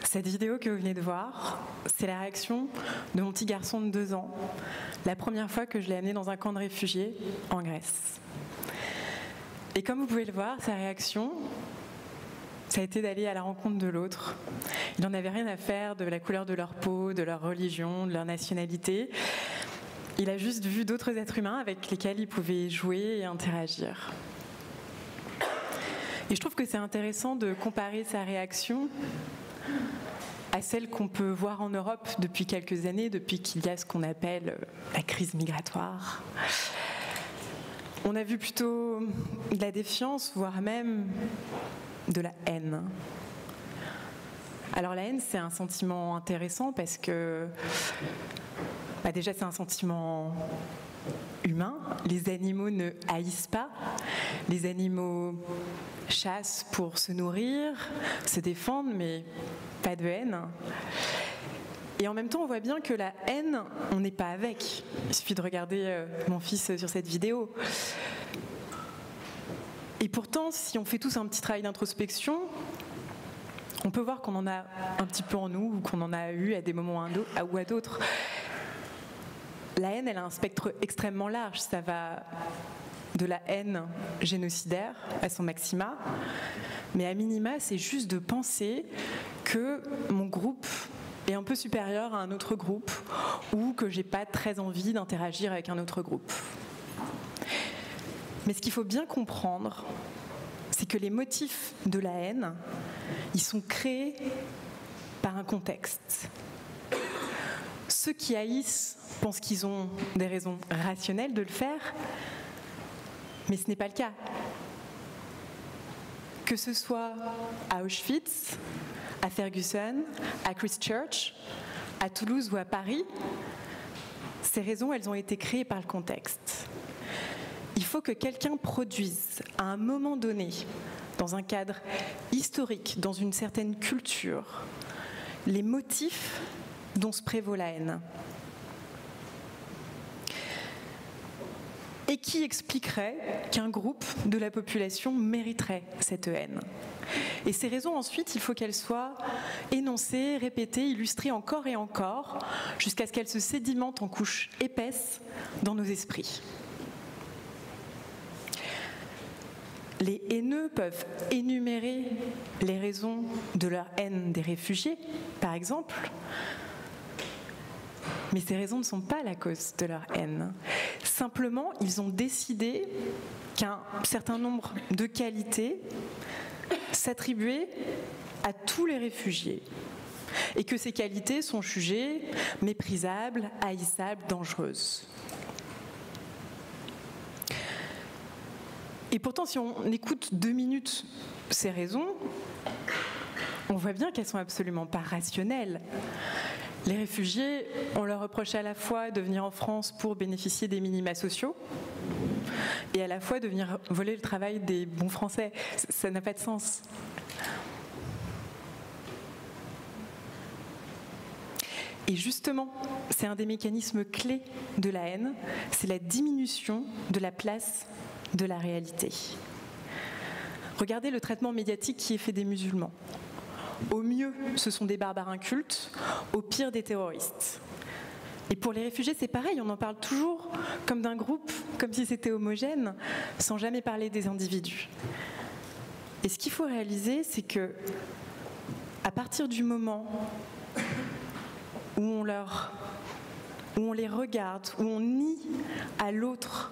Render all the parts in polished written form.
Cette vidéo que vous venez de voir, c'est la réaction de mon petit garçon de 2 ans, la première fois que je l'ai amené dans un camp de réfugiés en Grèce. Et comme vous pouvez le voir, sa réaction, ça a été d'aller à la rencontre de l'autre. Il n'en avait rien à faire de la couleur de leur peau, de leur religion, de leur nationalité. Il a juste vu d'autres êtres humains avec lesquels il pouvait jouer et interagir. Et je trouve que c'est intéressant de comparer sa réaction à celle qu'on peut voir en Europe depuis quelques années, depuis qu'il y a ce qu'on appelle la crise migratoire. On a vu plutôt de la défiance, voire même de la haine. Alors la haine, c'est un sentiment intéressant parce que déjà c'est un sentiment humain. Les animaux ne haïssent pas. Les animaux chassent pour se nourrir, se défendre, mais pas de haine. Et en même temps, on voit bien que la haine, on n'est pas avec. Il suffit de regarder mon fils sur cette vidéo. Et pourtant, si on fait tous un petit travail d'introspection, on peut voir qu'on en a un petit peu en nous ou qu'on en a eu à des moments ou à d'autres. La haine, elle a un spectre extrêmement large. Ça va de la haine génocidaire à son maxima, mais à minima, c'est juste de penser que mon groupe est un peu supérieur à un autre groupe ou que j'ai pas très envie d'interagir avec un autre groupe. Mais ce qu'il faut bien comprendre, c'est que les motifs de la haine, ils sont créés par un contexte. Ceux qui haïssent pensent qu'ils ont des raisons rationnelles de le faire, mais ce n'est pas le cas. Que ce soit à Auschwitz, à Ferguson, à Christchurch, à Toulouse ou à Paris, ces raisons, elles ont été créées par le contexte. Il faut que quelqu'un produise à un moment donné, dans un cadre historique, dans une certaine culture, les motifs dont se prévaut la haine. Et qui expliquerait qu'un groupe de la population mériterait cette haine. Et ces raisons, ensuite, il faut qu'elles soient énoncées, répétées, illustrées encore et encore, jusqu'à ce qu'elles se sédimentent en couches épaisses dans nos esprits. Les haineux peuvent énumérer les raisons de leur haine des réfugiés, par exemple, mais ces raisons ne sont pas la cause de leur haine. Simplement, ils ont décidé qu'un certain nombre de qualités s'attribuaient à tous les réfugiés et que ces qualités sont jugées méprisables, haïssables, dangereuses. Et pourtant, si on écoute 2 minutes ces raisons, on voit bien qu'elles sont absolument pas rationnelles. Les réfugiés, on leur reproche à la fois de venir en France pour bénéficier des minima sociaux et à la fois de venir voler le travail des bons Français. Ça n'a pas de sens. Et justement, c'est un des mécanismes clés de la haine, c'est la diminution de la place de la réalité. Regardez le traitement médiatique qui est fait des musulmans. Au mieux, ce sont des barbares incultes, au pire, des terroristes. Et pour les réfugiés, c'est pareil, on en parle toujours comme d'un groupe, comme si c'était homogène, sans jamais parler des individus. Et ce qu'il faut réaliser, c'est que, à partir du moment où on les regarde, où on nie à l'autre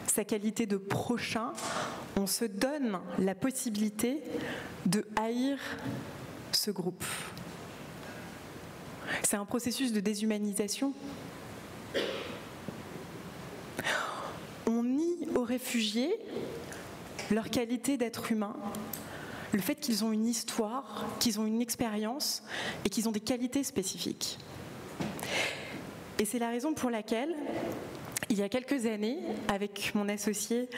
sa qualité de prochain, on se donne la possibilité de haïr ce groupe. C'est un processus de déshumanisation. On nie aux réfugiés leur qualité d'être humain, le fait qu'ils ont une histoire, qu'ils ont une expérience et qu'ils ont des qualités spécifiques. Et c'est la raison pour laquelle, il y a quelques années, avec mon associé,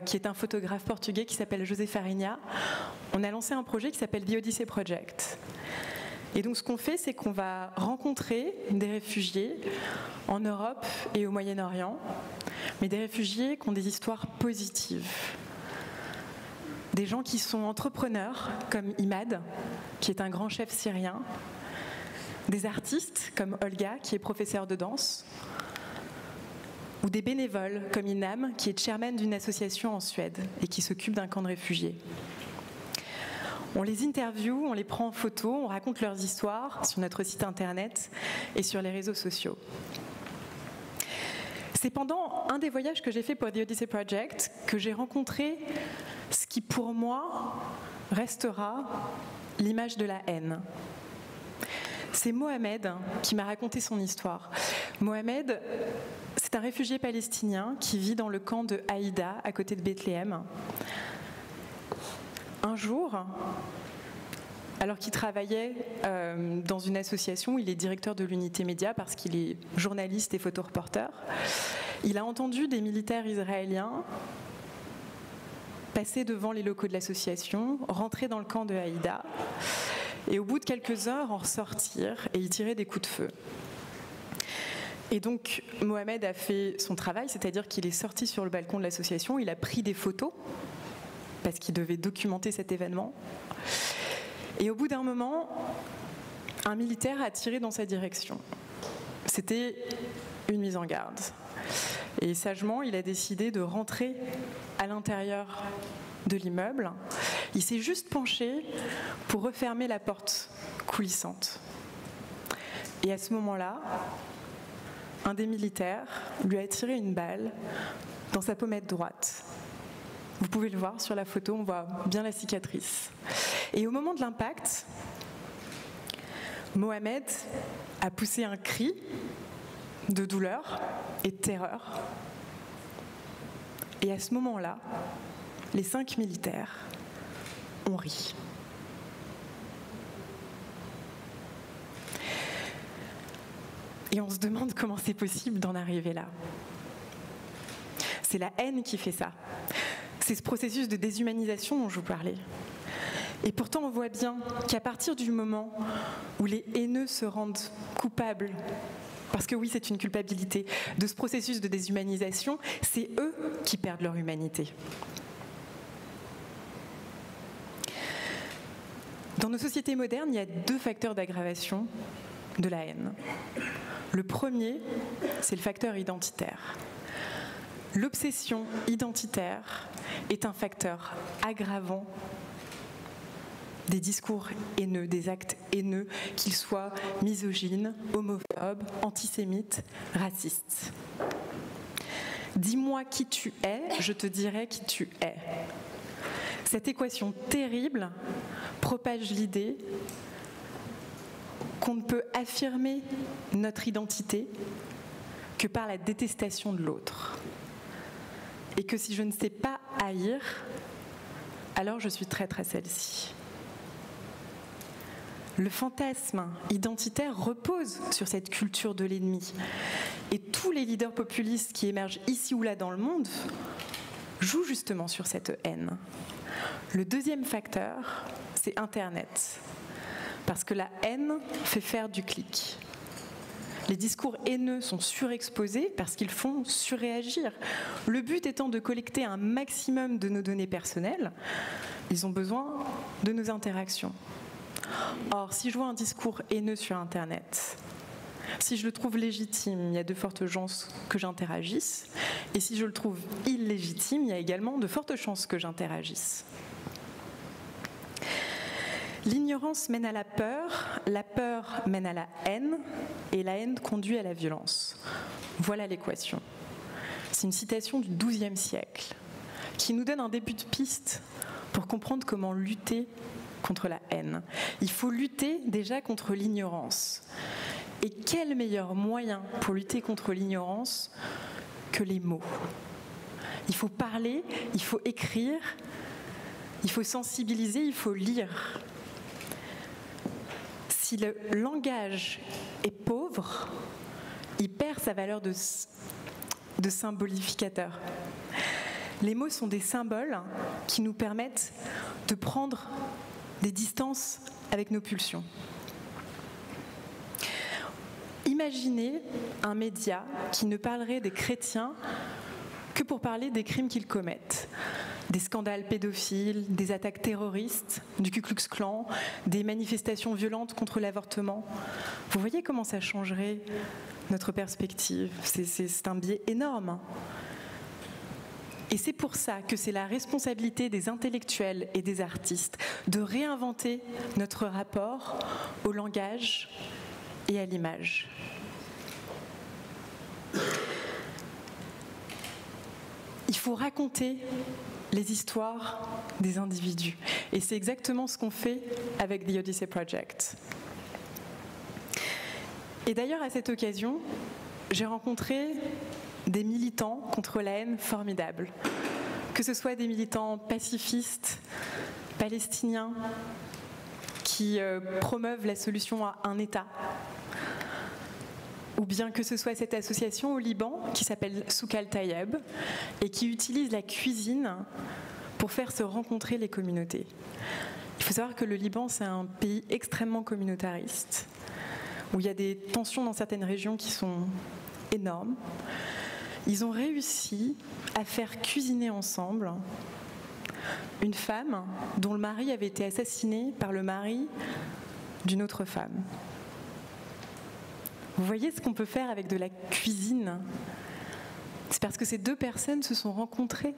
qui est un photographe portugais qui s'appelle José Farinha, on a lancé un projet qui s'appelle The Odyssey Project. Et donc ce qu'on fait, c'est qu'on va rencontrer des réfugiés en Europe et au Moyen-Orient, mais des réfugiés qui ont des histoires positives. Des gens qui sont entrepreneurs, comme Imad, qui est un grand chef syrien, des artistes, comme Olga, qui est professeure de danse, ou des bénévoles, comme Inam, qui est chairman d'une association en Suède et qui s'occupe d'un camp de réfugiés. On les interviewe, on les prend en photo, on raconte leurs histoires sur notre site internet et sur les réseaux sociaux. C'est pendant un des voyages que j'ai fait pour The Odyssey Project que j'ai rencontré ce qui, pour moi, restera l'image de la haine. C'est Mohamed qui m'a raconté son histoire. Mohamed, c'est un réfugié palestinien qui vit dans le camp de Haïda, à côté de Bethléem. Un jour, alors qu'il travaillait dans une association, il est directeur de l'unité média parce qu'il est journaliste et photoreporter, il a entendu des militaires israéliens passer devant les locaux de l'association, rentrer dans le camp de Haïda, et au bout de quelques heures en ressortir et y tirer des coups de feu. Et donc Mohamed a fait son travail, c'est-à-dire qu'il est sorti sur le balcon de l'association, il a pris des photos, parce qu'il devait documenter cet événement. Et au bout d'un moment, un militaire a tiré dans sa direction. C'était une mise en garde. Et sagement, il a décidé de rentrer à l'intérieur de l'immeuble. Il s'est juste penché pour refermer la porte coulissante. Et à ce moment-là, un des militaires lui a tiré une balle dans sa pommette droite. Vous pouvez le voir sur la photo, on voit bien la cicatrice. Et au moment de l'impact, Mohamed a poussé un cri de douleur et de terreur. Et à ce moment-là, les 5 militaires ont ri. Et on se demande comment c'est possible d'en arriver là. C'est la haine qui fait ça. C'est ce processus de déshumanisation dont je vous parlais. Et pourtant, on voit bien qu'à partir du moment où les haineux se rendent coupables, parce que oui, c'est une culpabilité, de ce processus de déshumanisation, c'est eux qui perdent leur humanité. Dans nos sociétés modernes, il y a 2 facteurs d'aggravation de la haine. Le premier, c'est le facteur identitaire. L'obsession identitaire est un facteur aggravant des discours haineux, des actes haineux, qu'ils soient misogynes, homophobes, antisémites, racistes. Dis-moi qui tu es, je te dirai qui tu es. Cette équation terrible propage l'idée qu'on ne peut affirmer notre identité que par la détestation de l'autre. Et que si je ne sais pas haïr, alors je suis traître à celle-ci. Le fantasme identitaire repose sur cette culture de l'ennemi. Et tous les leaders populistes qui émergent ici ou là dans le monde jouent justement sur cette haine. Le deuxième facteur, c'est Internet. Parce que la haine fait faire du clic. Les discours haineux sont surexposés parce qu'ils font surréagir. Le but étant de collecter un maximum de nos données personnelles, ils ont besoin de nos interactions. Or, si je vois un discours haineux sur Internet, si je le trouve légitime, il y a de fortes chances que j'interagisse. Et si je le trouve illégitime, il y a également de fortes chances que j'interagisse. L'ignorance mène à la peur mène à la haine, et la haine conduit à la violence. Voilà l'équation. C'est une citation du XIIe siècle qui nous donne un début de piste pour comprendre comment lutter contre la haine. Il faut lutter déjà contre l'ignorance. Et quel meilleur moyen pour lutter contre l'ignorance que les mots ? Il faut parler, il faut écrire, il faut sensibiliser, il faut lire. Si le langage est pauvre, il perd sa valeur de symbolificateur. Les mots sont des symboles qui nous permettent de prendre des distances avec nos pulsions. Imaginez un média qui ne parlerait des chrétiens que pour parler des crimes qu'ils commettent. Des scandales pédophiles, des attaques terroristes, du Ku Klux Klan, des manifestations violentes contre l'avortement. Vous voyez comment ça changerait notre perspective. C'est un biais énorme. Et c'est pour ça que c'est la responsabilité des intellectuels et des artistes de réinventer notre rapport au langage et à l'image. Il faut raconter les histoires des individus. Et c'est exactement ce qu'on fait avec The Odyssey Project. Et d'ailleurs, à cette occasion, j'ai rencontré des militants contre la haine formidables. Que ce soit des militants pacifistes, palestiniens, qui promeuvent la solution à un État, ou bien que ce soit cette association au Liban qui s'appelle Souk Al-Tayeb et qui utilise la cuisine pour faire se rencontrer les communautés. Il faut savoir que le Liban, c'est un pays extrêmement communautariste, où il y a des tensions dans certaines régions qui sont énormes. Ils ont réussi à faire cuisiner ensemble une femme dont le mari avait été assassiné par le mari d'une autre femme. Vous voyez ce qu'on peut faire avec de la cuisine? C'est parce que ces deux personnes se sont rencontrées.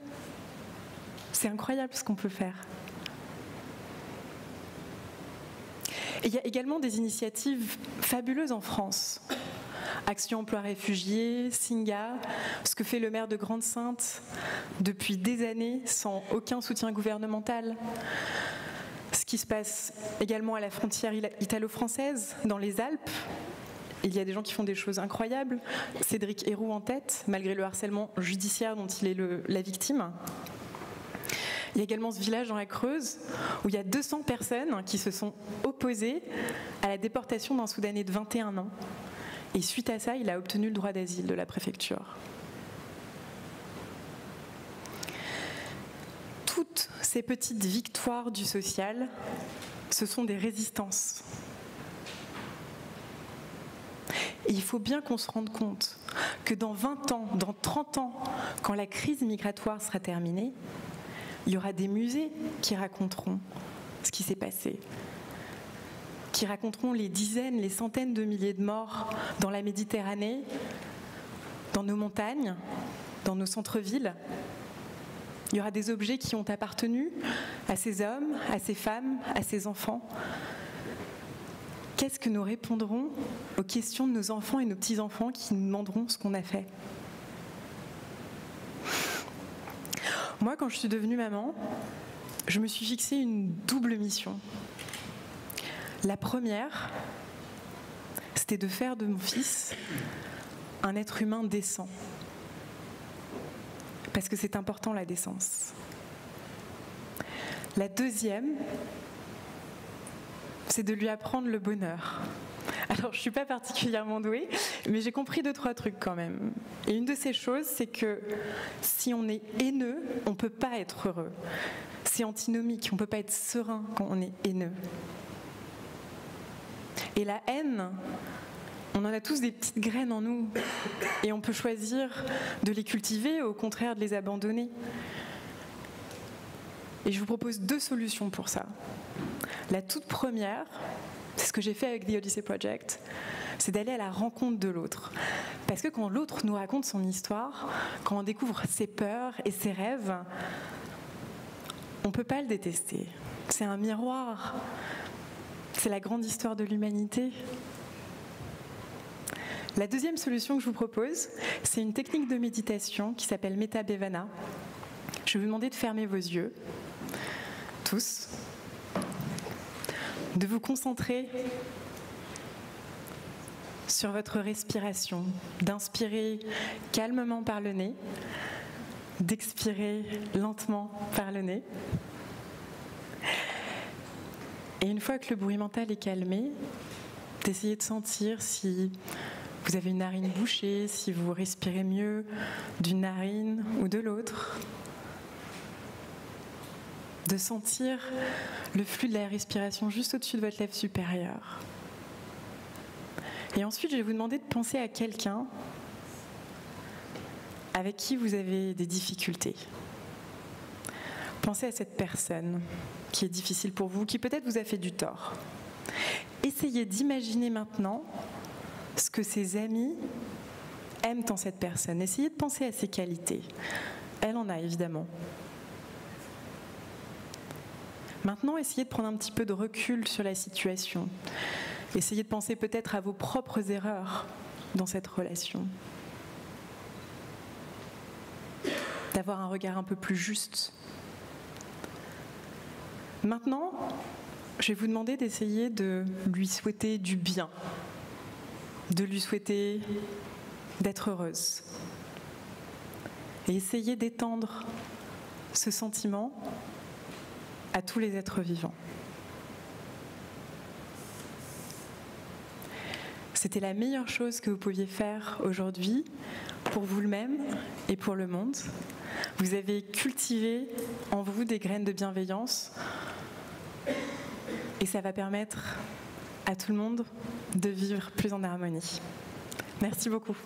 C'est incroyable ce qu'on peut faire. Et il y a également des initiatives fabuleuses en France. Action Emploi Réfugiés, Singa, ce que fait le maire de Grande-Synthe depuis des années sans aucun soutien gouvernemental. Ce qui se passe également à la frontière italo-française, dans les Alpes. Il y a des gens qui font des choses incroyables. Cédric Héroux en tête, malgré le harcèlement judiciaire dont il est la victime. Il y a également ce village dans la Creuse où il y a 200 personnes qui se sont opposées à la déportation d'un Soudanais de 21 ans. Et suite à ça, il a obtenu le droit d'asile de la préfecture. Toutes ces petites victoires du social, ce sont des résistances. Et il faut bien qu'on se rende compte que dans 20 ans, dans 30 ans, quand la crise migratoire sera terminée, il y aura des musées qui raconteront ce qui s'est passé, qui raconteront les dizaines, les centaines de milliers de morts dans la Méditerranée, dans nos montagnes, dans nos centres-villes. Il y aura des objets qui ont appartenu à ces hommes, à ces femmes, à ces enfants. Qu'est-ce que nous répondrons aux questions de nos enfants et nos petits-enfants qui nous demanderont ce qu'on a fait? Moi, quand je suis devenue maman, je me suis fixé une double mission. La première, c'était de faire de mon fils un être humain décent. Parce que c'est important, la décence. La deuxième, c'est de lui apprendre le bonheur. Alors, je ne suis pas particulièrement douée, mais j'ai compris 2-3 trucs quand même. Et une de ces choses, c'est que si on est haineux, on ne peut pas être heureux. C'est antinomique, on ne peut pas être serein quand on est haineux. Et la haine, on en a tous des petites graines en nous. Et on peut choisir de les cultiver, ou au contraire de les abandonner. Et je vous propose 2 solutions pour ça. La toute première, c'est ce que j'ai fait avec The Odyssey Project, c'est d'aller à la rencontre de l'autre. Parce que quand l'autre nous raconte son histoire, quand on découvre ses peurs et ses rêves, on ne peut pas le détester. C'est un miroir. C'est la grande histoire de l'humanité. La deuxième solution que je vous propose, c'est une technique de méditation qui s'appelle Metta Bhavana. Je vais vous demander de fermer vos yeux, tous, de vous concentrer sur votre respiration, d'inspirer calmement par le nez d'expirer lentement par le nez. Et une fois que le bruit mental est calmé, d'essayer de sentir si vous avez une narine bouchée, si vous respirez mieux d'une narine ou de l'autre. De sentir le flux de la respiration juste au-dessus de votre lèvre supérieure. Et ensuite, je vais vous demander de penser à quelqu'un avec qui vous avez des difficultés. Pensez à cette personne qui est difficile pour vous, qui peut-être vous a fait du tort. Essayez d'imaginer maintenant ce que ses amis aiment en cette personne. Essayez de penser à ses qualités. Elle en a évidemment. Maintenant, essayez de prendre un petit peu de recul sur la situation. Essayez de penser peut-être à vos propres erreurs dans cette relation. D'avoir un regard un peu plus juste. Maintenant, je vais vous demander d'essayer de lui souhaiter du bien, de lui souhaiter d'être heureuse. Et essayez d'étendre ce sentiment à tous les êtres vivants. C'était la meilleure chose que vous pouviez faire aujourd'hui pour vous-même et pour le monde. Vous avez cultivé en vous des graines de bienveillance et ça va permettre à tout le monde de vivre plus en harmonie. Merci beaucoup.